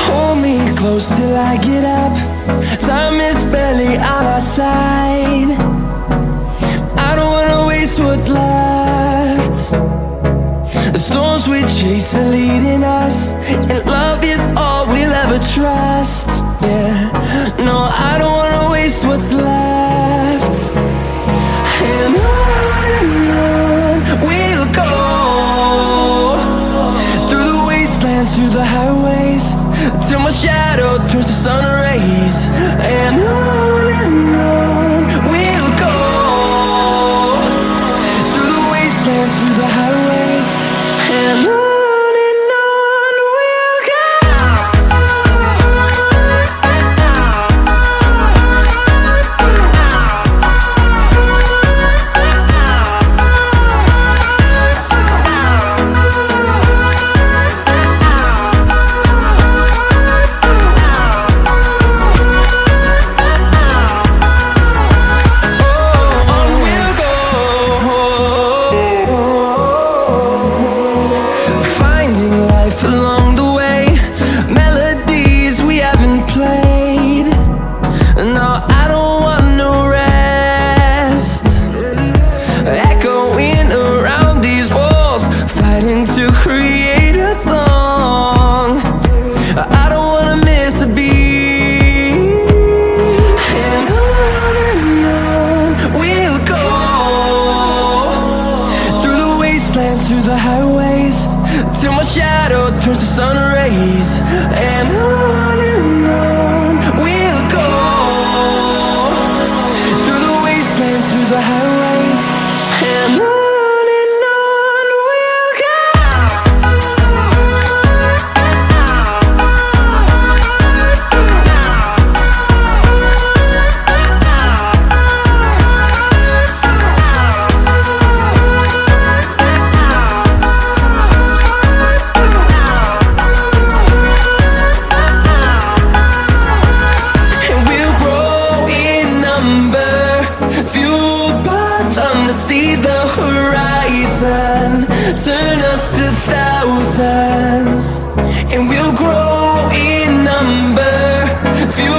Hold me close till I get up. Time is barely on our side. I don't wanna waste what's left. The storms we chase are leading us, and love is all we'll ever trust. Yeah, no, I don't wanna waste what's left. And on we'll go, through the wastelands, through the highways, till my shadow turns to sun rays. And on we'll go, through the wastelands, through the highways, and on we'll go. Along the way, melodies we haven't played. No, I don't want no rest. Echoing around these walls, fighting to create a song. I don't wanna miss a beat. And on we'll go, through the wastelands, through the highways, till my shadow turns to sun rays. And on we'll go, through the wastelands, through the highways, and on we'll go. Fueled by them to see the horizon, turn us to thousands, and we'll grow